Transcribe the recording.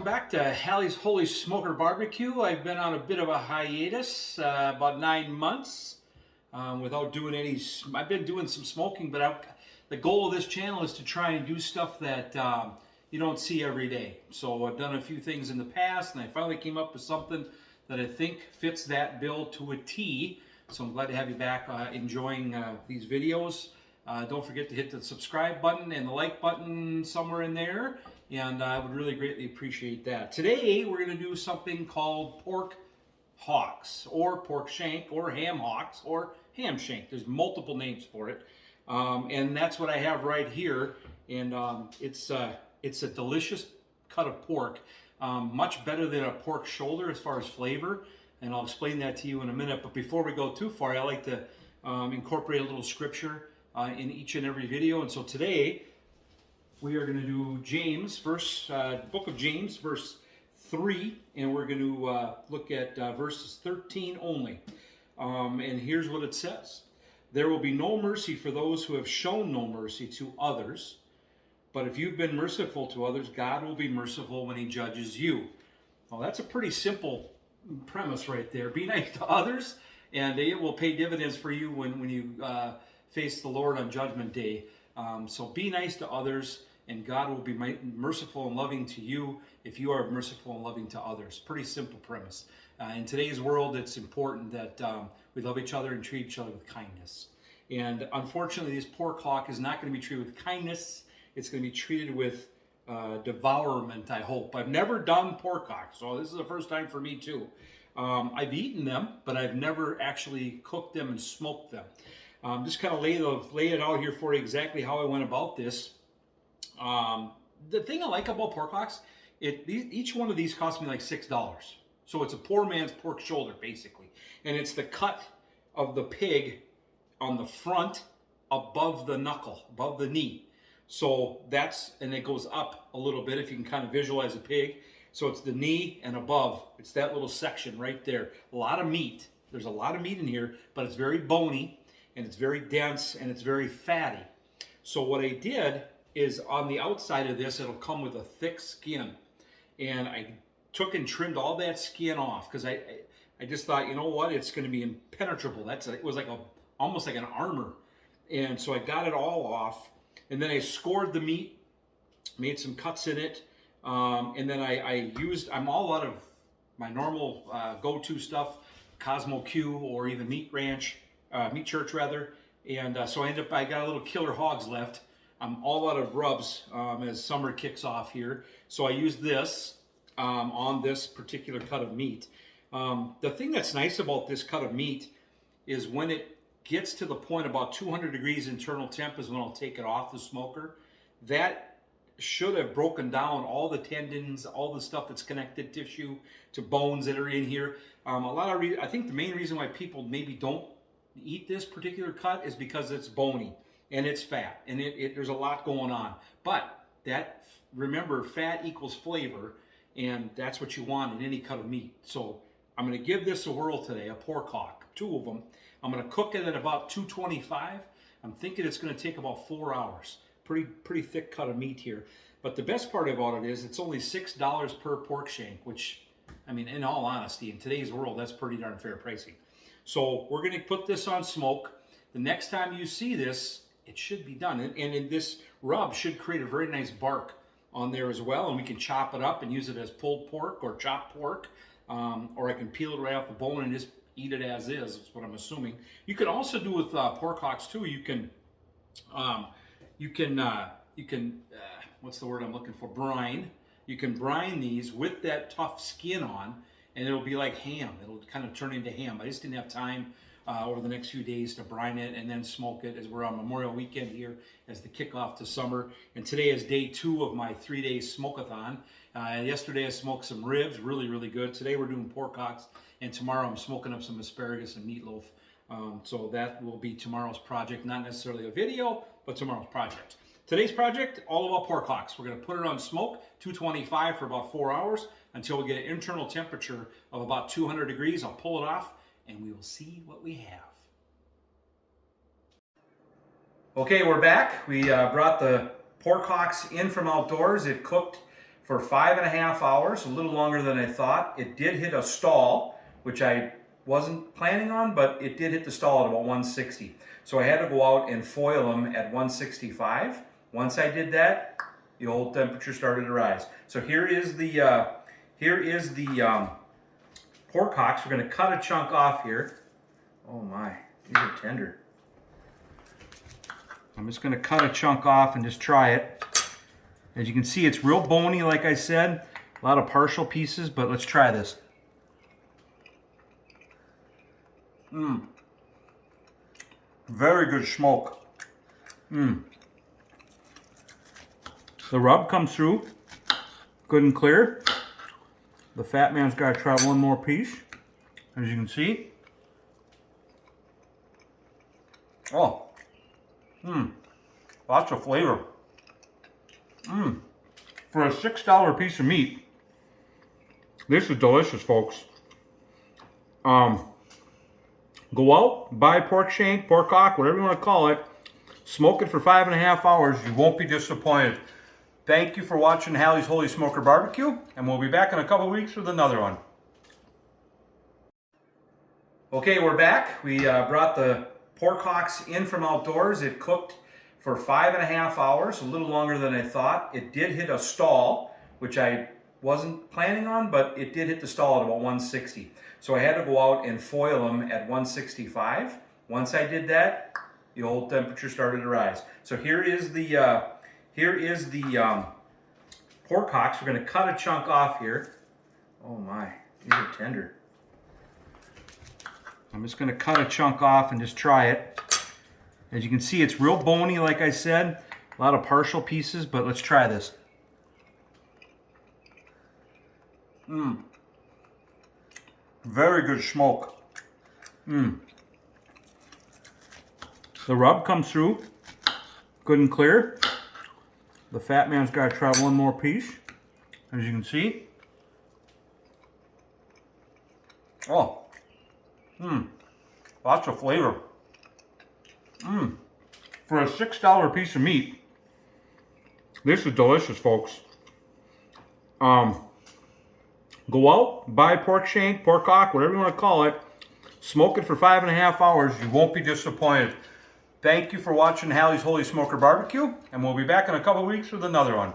back to Hallie's Holy Smoker Barbecue. I've been on a bit of a hiatus, about 9 months, without doing any. I've been doing some smoking, but the goal of this channel is to try and do stuff that you don't see every day. So I've done a few things in the past, and I finally came up with something that I think fits that bill to a T. So I'm glad to have you back enjoying these videos. Don't forget to hit the subscribe button and the like button somewhere in there, and I would really greatly appreciate that. Today we're going to do something called pork hocks, or pork shank, or ham hocks, or ham shank. There's multiple names for it, and that's what I have right here. And it's a delicious cut of pork, much better than a pork shoulder as far as flavor, and I'll explain that to you in a minute. But before we go too far, I like to incorporate a little scripture in each and every video. And so today we are going to do James, book of James, verse 3, and we're going to look at verses 13 only. And here's what it says: "There will be no mercy for those who have shown no mercy to others, but if you've been merciful to others, God will be merciful when he judges you." Well, that's a pretty simple premise right there. Be nice to others, and it will pay dividends for you when you face the Lord on Judgment Day. So be nice to others, and God will be merciful and loving to you if you are merciful and loving to others. Pretty simple premise. In today's world, it's important that we love each other and treat each other with kindness. And unfortunately, this pork hawk is not going to be treated with kindness. It's going to be treated with devourment, I hope. I've never done pork hawk, so this is the first time for me too. I've eaten them, but I've never actually cooked them and smoked them. Just kind of lay it out here for you exactly how I went about this. The thing I like about pork hocks, each one of these cost me like $6. So it's a poor man's pork shoulder, basically. And it's the cut of the pig on the front above the knuckle, above the knee. So and it goes up a little bit if you can kind of visualize a pig. So it's the knee and above. It's that little section right there. A lot of meat. There's a lot of meat in here, but it's very bony, and it's very dense, and it's very fatty. So what I did is, on the outside of this, it'll come with a thick skin. And I took and trimmed all that skin off, because I just thought, you know what, it's going to be impenetrable. It was like almost like an armor. And so I got it all off. And then I scored the meat, made some cuts in it, and then I'm all out of my normal go-to stuff, Cosmo Q or even Meat Church rather. And so I got a little Killer Hogs left. I'm all out of rubs as summer kicks off here. So I used this on this particular cut of meat. The thing that's nice about this cut of meat is when it gets to the point about 200 degrees internal temp is when I'll take it off the smoker. That should have broken down all the tendons, all the stuff that's connected tissue to bones that are in here. I think the main reason why people maybe don't eat this particular cut is because it's bony and it's fat, and there's a lot going on. But remember, fat equals flavor, and that's what you want in any cut of meat. So I'm going to give this a whirl today, a pork hawk, 2 of them. I'm going to cook it at about 225. I'm thinking it's going to take about 4 hours. Pretty thick cut of meat here. But the best part about it is it's only $6 per pork shank, which, I mean, in all honesty, in today's world, that's pretty darn fair pricing. So we're going to put this on smoke. The next time you see this, it should be done. And this rub should create a very nice bark on there as well. And we can chop it up and use it as pulled pork or chopped pork. Or I can peel it right off the bone and just eat it as is. That's what I'm assuming. You can also do with pork hocks too. You can what's the word I'm looking for? Brine. You can brine these with that tough skin on, and it'll be like ham. It'll kind of turn into ham. I just didn't have time over the next few days to brine it and then smoke it, as we're on Memorial Weekend here as the kickoff to summer. And today is day 2 of my 3-day smoke-a-thon. Yesterday I smoked some ribs, really, really good. Today we're doing pork hocks, and tomorrow I'm smoking up some asparagus and meatloaf. So that will be tomorrow's project, not necessarily a video, but tomorrow's project. Today's project, all about pork hocks. We're going to put it on smoke, 225 for about 4 hours, until we get an internal temperature of about 200 degrees. I'll pull it off, and we will see what we have. Okay, we're back. We brought the pork hocks in from outdoors. It cooked for 5.5 hours, a little longer than I thought. It did hit a stall, which I wasn't planning on, but it did hit the stall at about 160. So I had to go out and foil them at 165. Once I did that, the old temperature started to rise. So here is the pork hocks. We're going to cut a chunk off here. Oh my, these are tender. I'm just going to cut a chunk off and just try it. As you can see, it's real bony, like I said. A lot of partial pieces, but let's try this. Very good smoke. The rub comes through good and clear. The fat man's got to try one more piece, as you can see. Oh, lots of flavor. For a $6 piece of meat, this is delicious, folks. Go out, buy pork shank, pork hock, whatever you want to call it. Smoke it for 5.5 hours. You won't be disappointed. Thank you for watching Hallie's Holy Smoker Barbecue, and we'll be back in a couple weeks with another one. Okay, we're back. We brought the pork hocks in from outdoors. It cooked for 5.5 hours, a little longer than I thought. It did hit a stall, which I wasn't planning on, but it did hit the stall at about 160. So I had to go out and foil them at 165. Once I did that, the old temperature started to rise. So here is the pork hocks. We're going to cut a chunk off here. Oh my, these are tender. I'm just going to cut a chunk off and just try it. As you can see, it's real bony, like I said. A lot of partial pieces, but let's try this. Very good smoke. The rub comes through good and clear. The fat man's got to try one more piece, as you can see. Oh, lots of flavor. For a $6 piece of meat, this is delicious, folks. Go out, buy pork shank, pork hock, whatever you want to call it. Smoke it for 5.5 hours. You won't be disappointed. Thank you for watching Hallie's Holy Smoker Barbecue, and we'll be back in a couple weeks with another one.